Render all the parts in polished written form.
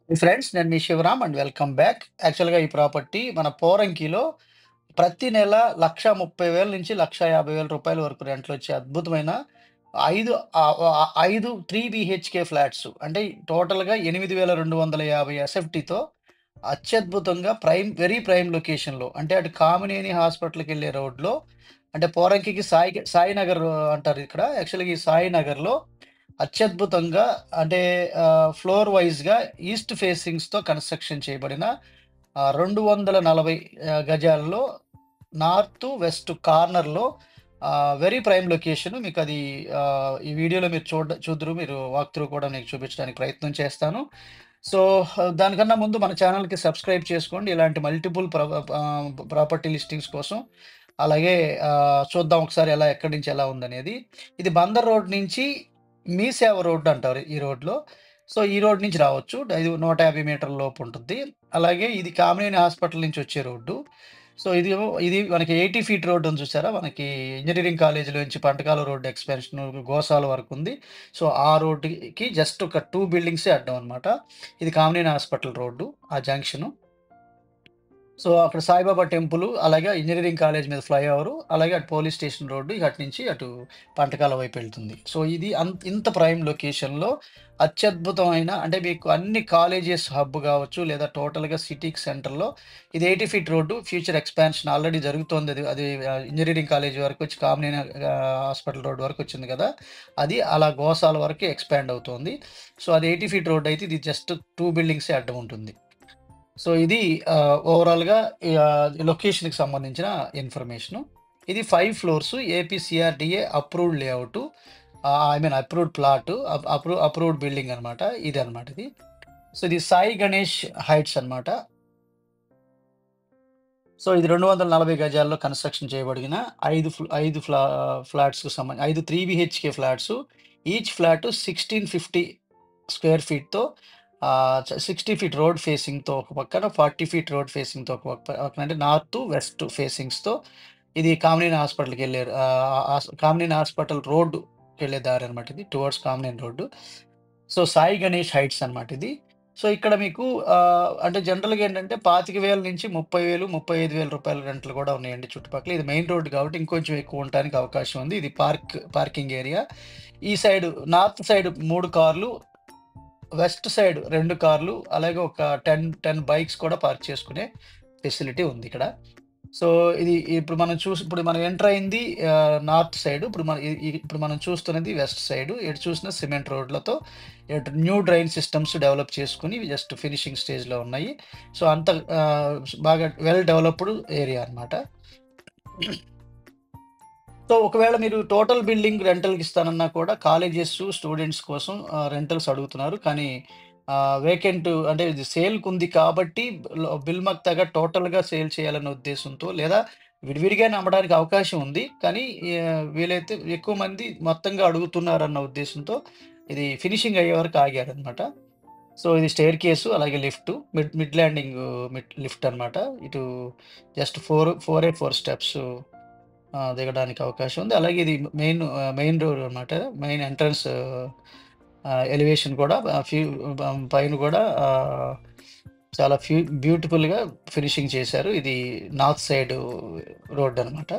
మీ friends నేను మీ Shivaram and welcome back. యాక్చువల్‌గా ఈ ప్రాపర్టీ మన పోరంకిలో ప్రతి నెల 1,30,000 నుంచి రూ. 1,50,000 వరకు రెంట్‌లొచ్చే అద్భుతమైన 5 3 బీహెచ్‌కే ఫ్లాట్స్. అంటే టోటల్‌గా 8,250 ఎస్ఎఫ్‌టీతో అత్యద్భుతంగా వెరీ ప్రైమ్ లొకేషన్‌లో, అంటే అటు కామినేని హాస్పిటల్‌కెళ్ళే రోడ్‌లో, అంటే పోరంకికి సాయినగర్ అంటారు ఇక్కడ. యాక్చువల్‌గా ఈ సాయినగర్‌లో అత్యద్భుతంగా, అంటే ఫ్లోర్ వైస్‌గా ఈస్ట్ ఫేసింగ్స్‌తో కన్‌స్ట్రక్షన్ చేయబడిన 240 గజాల్లో నార్త్, వెస్ట్ కార్నర్‌లో వెరీ ప్రైమ్ లొకేషన్. మీకది ఈ వీడియోలో మీరు చూద్దురు. మీరు వాక్ త్రూ కూడా మీకు చూపించడానికి ప్రయత్నం చేస్తాను. సో, దానికన్నా ముందు మన ఛానెల్‌కి సబ్స్క్రైబ్ చేసుకోండి. ఇలాంటి మల్టిపుల్ ప్రాపర్టీ లిస్టింగ్స్ కోసం. అలాగే చూద్దాం ఒకసారి ఎక్కడి నుంచి ఎలా ఉందనేది. ఇది బందర్ రోడ్ నుంచి మీ సేవ రోడ్ అంటారు ఈ రోడ్‌లో. సో, ఈ రోడ్ నుంచి రావచ్చు. ఇది 150 మీటర్ల లోపు ఉంటుంది. అలాగే ఇది కామినేని హాస్పిటల్ నుంచి వచ్చే రోడ్డు. సో, ఇది మనకి 80 ఫీట్ రోడ్ ఉంది చూసారా? మనకి ఇంజినీరింగ్ కాలేజ్‌లో నుంచి పంటకాల రోడ్ ఎక్స్‌పెన్షన్ గోసాల వరకుంది. సో, ఆ రోడ్డుకి జస్ట్ ఒక 2 బిల్డింగ్సే అడ్డం అనమాట. ఇది కామినేని హాస్పిటల్ రోడ్డు, ఆ జంక్షను. సో, అక్కడ సాయిబాబా టెంపులు, అలాగే ఇంజినీరింగ్ కాలేజ్ మీద ఫ్లైఓవరు, అలాగే అటు పోలీస్ స్టేషన్ రోడ్డు, ఇక అటు నుంచి అటు పంటకాల వైపు వెళ్తుంది. సో, ఇది ఇంత ప్రైమ్ లొకేషన్‌లో అత్యద్భుతమైన, అంటే మీకు అన్ని కాలేజెస్ హబ్ గావచ్చు, లేదా టోటల్‌గా సిటీకి సెంటర్‌లో ఇది 80 feet road. Future expansion already జరుగుతోంది. అది అది ఇంజినీరింగ్ కాలేజ్ వరకొచ్చి కామినేని హాస్పిటల్ రోడ్ వరకొచ్చింది కదా! అది అలా గోసాల వరకు ఎక్స్‌పాండ్ అవుతోంది. సో, అది 80 ఫీట్ రోడ్ అయితే ఇది జస్ట్ 2 బిల్డింగ్సే అడ్డం ఉంటుంది. సో, ఇది ఓవరాల్‌గా లొకేషన్‌కి సంబంధించిన ఇన్ఫర్మేషను. ఇది 5 floors, APCRDA approved layout. I mean approved plot, approved building అనమాట. ఇదనమాట ఇది. సో, ఇది సాయి గణేష్ హైట్స్ అనమాట. సో, ఇది 240 గజాల్లో కన్‌స్ట్రక్షన్ చేయబడిన 5 ఫ్లాట్స్‌కి 5 3 BHK flats. Each flat 1650 square ఫీట్‌తో 60 ఫీట్ రోడ్ ఫేసింగ్‌తో ఒక పక్కన, 40 ఫీట్ రోడ్ ఫేసింగ్‌తో ఒక పక్కన, అంటే నార్త్, వెస్ట్ ఫేసింగ్స్‌తో. ఇది కామినేని హాస్పిటల్‌కెళ్ళే కామినేని హాస్పిటల్ రోడ్డుకెళ్ళే దారనమాట ఇది. Towards Kamineni road. So, Sai Ganesh heights అనమాట ఇది. సో, ఇక్కడ మీకు అంటే జనరల్‌గా ఏంటంటే 25,000 నుంచి 30,000, రూ. 35,000 రెంట్‌లు కూడా ఉన్నాయండి చుట్టుపక్కల. ఇది మెయిన్ రోడ్ కాబట్టి ఇంకొంచెం ఎక్కువ ఉండటానికి అవకాశం ఉంది. ఇది పార్కింగ్ ఏరియా. ఈ సైడ్ నార్త్ సైడ్ 3 కార్లు, వెస్ట్ సైడ్ 2 కార్లు, అలాగే ఒక 10 బైక్స్ కూడా పార్క్ చేసుకునే ఫెసిలిటీ ఉందిక్కడ. సో, ఇప్పుడు మనం ఎంటర్ అయింది నార్త్ సైడ్. ఇప్పుడు మనం చూస్తున్నది వెస్ట్ సైడ్. ఎటు చూసినా సిమెంట్ రోడ్లతో, న్యూ డ్రైన్ సిస్టమ్స్ డెవలప్ చేసుకొని ఇవి జస్ట్ ఫినిషింగ్ స్టేజ్‌లో ఉన్నాయి. సో, అంత బాగా వెల్ డెవలప్డ్ ఏరియా అన్నమాట. సో, ఒకవేళ మీరు టోటల్ బిల్డింగ్ రెంటల్‌కి ఇస్తానన్నా కూడా కాలేజెస్, స్టూడెంట్స్ కోసం రెంటల్స్ అడుగుతున్నారు. కానీ వేకెంట్, అంటే ఇది సేల్‌కుంది కాబట్టి బిల్ మక్తాగా టోటల్‌గా సేల్ చేయాలనే ఉద్దేశంతో, లేదా విడివిడిగానే అమ్మడానికి అవకాశం ఉంది. కానీ వీలైతే ఎక్కువ మంది మొత్తంగా అడుగుతున్నారన్న ఉద్దేశంతో ఇది ఫినిషింగ్ అయ్యే వరకు ఆగారనమాట. సో, ఇది స్టెయిర్‌కేసు, అలాగే lift, mid mid landing lift అనమాట. ఇటు జస్ట్ 4 స్టెప్స్ దిగడానికి అవకాశం ఉంది. అలాగే ఇది మెయిన్ డోర్ అనమాట. మెయిన్ ఎంట్రన్స్ ఎలివేషన్ కూడా పైన కూడా చాలా బ్యూటిఫుల్‌గా ఫినిషింగ్ చేశారు. ఇది నార్త్ సైడ్ రోడ్ అనమాట.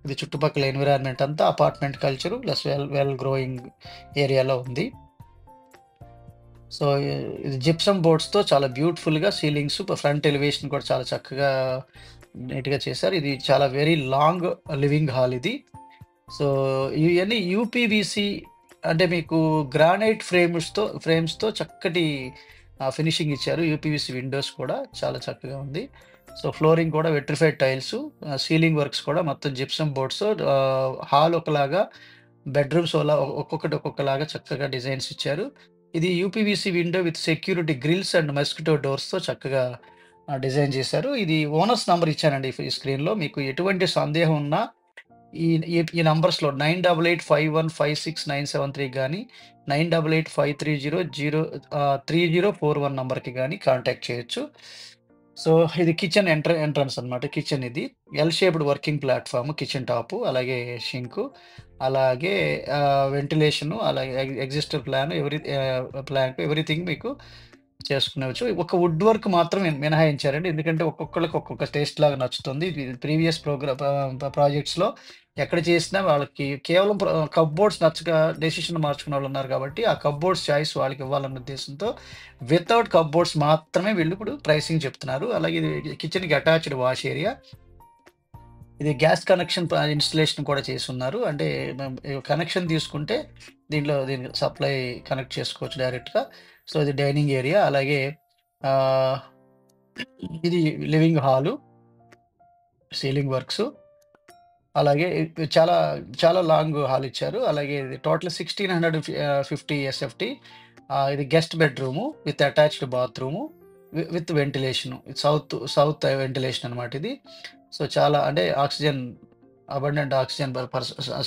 ఇది చుట్టుపక్కల ఎన్విరాన్మెంట్ అంతా apartment culture plus well well growing ఏరియాలో ఉంది. సో, ఇది జిప్సమ్ బోర్డ్స్‌తో చాలా బ్యూటిఫుల్‌గా సీలింగ్స్, ఫ్రంట్ ఎలివేషన్ కూడా చాలా చక్కగా నీట్‌గా చేశారు. ఇది చాలా వెరీ లాంగ్ లివింగ్ హాల్ ఇది. సో, ఇయన్నీ యూపీవీసీ, అంటే మీకు గ్రానైట్ ఫ్రేమ్స్‌తో చక్కటి ఫినిషింగ్ ఇచ్చారు. యూపీవీసీ విండోస్ కూడా చాలా చక్కగా ఉంది. సో, ఫ్లోరింగ్ కూడా విట్రిఫైడ్ టైల్సు, సీలింగ్ వర్క్స్ కూడా మొత్తం జిప్సమ్ బోర్డ్స్, హాల్ ఒకలాగా, బెడ్‌రూమ్స్ ఒక్కొక్కటి ఒక్కొక్కలాగా చక్కగా డిజైన్స్ ఇచ్చారు. ఇది UPVC window with security grills and mosquito డోర్స్‌తో చక్కగా డిజైన్ చేశారు. ఇది ఓనర్స్ నంబర్ ఇచ్చానండి ఈ స్క్రీన్‌లో. మీకు ఎటువంటి సందేహం ఉన్నా ఈ ఈ ఈ నంబర్స్‌లో 9885156973 గాని, 9885303041 నంబర్‌కి గాని కాంటాక్ట్ చేయొచ్చు. సో, ఇది కిచెన్ ఎంట్రన్స్ అన్నమాట. కిచెన్ ఇది. L shaped working platform, kitchen top, అలాగే షింకు, అలాగే వెంటిలేషను, అలాగే ఎగ్జిస్టర్ ప్లాన్, ప్లాంక్, ఎవ్రీథింగ్ మీకు చేసుకునేవచ్చు. ఒక వుడ్ వర్క్ మాత్రం మినహాయించారండి. ఎందుకంటే ఒక్కొక్కళ్ళకి ఒక్కొక్క టేస్ట్ లాగా నచ్చుతుంది. ప్రీవియస్ ప్రాజెక్ట్స్‌లో ఎక్కడ చేసినా వాళ్ళకి కేవలం కప్‌బోర్డ్స్ నచ్చక డెసిషన్ మార్చుకున్నోళ్ళున్నారు కాబట్టి, ఆ కప్‌బోర్డ్స్ చాయిస్ వాళ్ళకివ్వాలన్న ఉద్దేశంతో వితౌట్ కప్‌బోర్డ్స్ మాత్రమే వీళ్ళు ఇప్పుడు ప్రైసింగ్ చెప్తున్నారు. అలాగే ఇది కిచెన్‌కి అటాచ్డ్ వాష్ ఏరియా. ఇది గ్యాస్ కనెక్షన్ ఇన్‌స్టలేషన్ కూడా చేసున్నారు. అంటే కనెక్షన్ తీసుకుంటే దీనికి సప్లై కనెక్ట్ చేసుకోవచ్చు డైరెక్ట్‌గా. సో, ఇది డైనింగ్ ఏరియా. అలాగే ఆహ్, ఇది లివింగ్ హాలు, సీలింగ్ వర్క్సు. అలాగే చాలా, చాలా లాంగ్ హాల్ ఇచ్చారు. అలాగే ఇది టోటల్ 1650 ఎస్ఎఫ్‌టి. ఇది guest bedroom with attached bathroom with ventilation. South ventilation అనమాట ఇది. సో, చాలా అంటే అబండెంట్ ఆక్సిజన్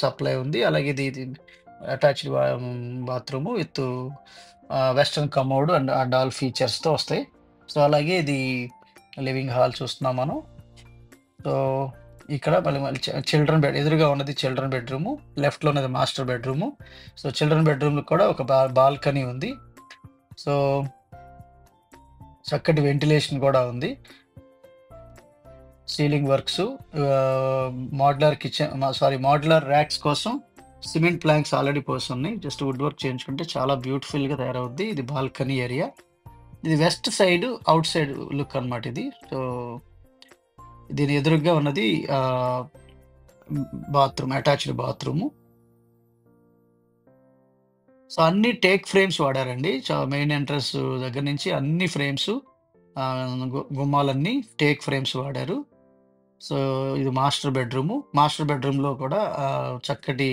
సప్లై ఉంది. అలాగే ఇది attached bathroom with western commode and all ఫీచర్స్‌తో వస్తాయి. సో, అలాగే ఇది లివింగ్ హాల్ చూస్తున్నాం మనం. సో, ఇక్కడ మళ్ళీ మళ్ళీ చిల్డ్రన్ బెడ్ ఎదురుగా ఉన్నది చిల్డ్రన్ బెడ్‌రూము. లెఫ్ట్‌లో ఉన్నది మాస్టర్ బెడ్‌రూము. సో, చిల్డ్రన్ బెడ్‌రూమ్‌లో కూడా ఒక బాల్కనీ ఉంది. సో, చక్కటి వెంటిలేషన్ కూడా ఉంది. సీలింగ్ వర్క్సు, మోడ్యులర్ ర్యాక్స్ కోసం సిమెంట్ ప్లాంక్స్ ఆల్రెడీ పోసున్నాయి. జస్ట్ వుడ్ వర్క్ చేయించుకుంటే చాలా బ్యూటిఫుల్‌గా తయారవుద్ది. ఇది బాల్కనీ ఏరియా. ఇది west side outside look అనమాట ఇది. సో, దీని ఎదురుగ్గా ఉన్నది బాత్రూమ్, అటాచ్డ్ బాత్రూము. సో, అన్ని టేక్ ఫ్రేమ్స్ వాడారండి. మెయిన్ ఎంట్రన్స్ దగ్గర నుంచి అన్ని ఫ్రేమ్సు, గుమ్మాలన్నీ టేక్ ఫ్రేమ్స్ వాడారు. సో, ఇది మాస్టర్ బెడ్‌రూము. మాస్టర్ బెడ్‌రూమ్‌లో కూడా చక్కటి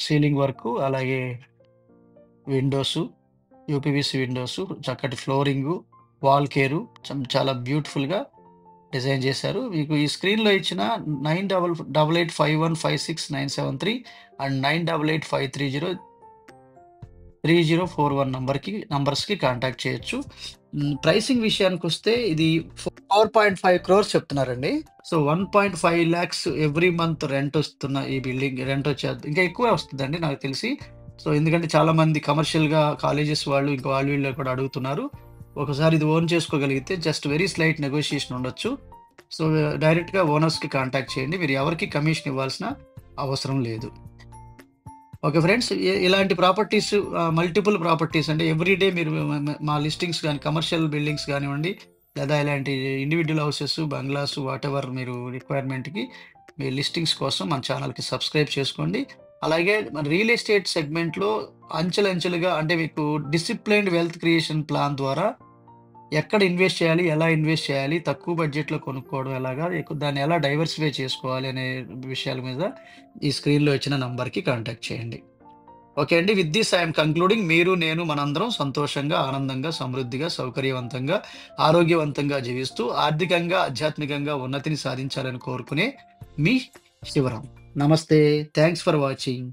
సీలింగ్ వర్కు, అలాగే విండోసు, యూపీవీసీ విండోసు, చక్కటి ఫ్లోరింగు, వాల్ కేరు చాలా బ్యూటిఫుల్‌గా డిజైన్ చేశారు. మీకు ఈ స్క్రీన్‌లో ఇచ్చిన 98885156 973 అండ్ 9885303041 నంబర్స్‌కి కాంటాక్ట్ చేయొచ్చు. ప్రైసింగ్ విషయానికొస్తే ఇది 4.5 క్రోర్స్ చెప్తున్నారండి. So, 1.5 lakhs every month rent వస్తున్న ఈ బిల్డింగ్ రెంట్ ఇంకా ఎక్కువే వస్తుందండి నాకు తెలిసి. సో, ఎందుకంటే చాలామంది కమర్షియల్‌గా కాలేజెస్ వాళ్ళు ఇంకా వాళ్ళు వీళ్ళు కూడా అడుగుతున్నారు. ఒకసారి ఇది ఓన్ చేసుకోగలిగితే జస్ట్ వెరీ స్లైట్ నెగోషియేషన్ ఉండొచ్చు. సో, డైరెక్ట్‌గా ఓనర్స్‌కి కాంటాక్ట్ చేయండి. మీరు ఎవరికీ కమిషన్ ఇవ్వాల్సిన అవసరం లేదు. Okay friends. ఇలాంటి ప్రాపర్టీస్, మల్టిపుల్ ప్రాపర్టీస్ అంటే ఎవ్రీడే మీరు మా లిస్టింగ్స్ గాని, కమర్షియల్ బిల్డింగ్స్ గానివ్వండి, లేదా ఇలాంటి ఇండివిడ్యువల్ హౌసెస్, బంగ్లాస్ వాటెవర్ మీరు రిక్వైర్మెంట్‌కి మీ లిస్టింగ్స్ కోసం మన ఛానల్‌కి సబ్స్క్రైబ్ చేసుకోండి. అలాగే మన రియల్ ఎస్టేట్ సెగ్మెంట్‌లో అంచెలంచెలుగా అంటే మీకు డిసిప్లైన్డ్ వెల్త్ క్రియేషన్ ప్లాన్ ద్వారా ఎక్కడ ఇన్వెస్ట్ చేయాలి, ఎలా ఇన్వెస్ట్ చేయాలి, తక్కువ బడ్జెట్‌లో కొనుక్కోవడం ఎలాగా, దాన్ని ఎలా డైవర్సిఫై చేసుకోవాలి అనే విషయాల మీద ఈ స్క్రీన్‌లో ఇచ్చిన నంబర్‌కి కాంటాక్ట్ చేయండి. ఓకే అండి. With this I am concluding. మీరు, నేను మనందరం సంతోషంగా, ఆనందంగా, సమృద్ధిగా, సౌకర్యవంతంగా, ఆరోగ్యవంతంగా జీవిస్తూ ఆర్థికంగా, ఆధ్యాత్మికంగా ఉన్నతిని సాధించాలని కోరుకునే మీ శివరాం. నమస్తే. Thanks for watching.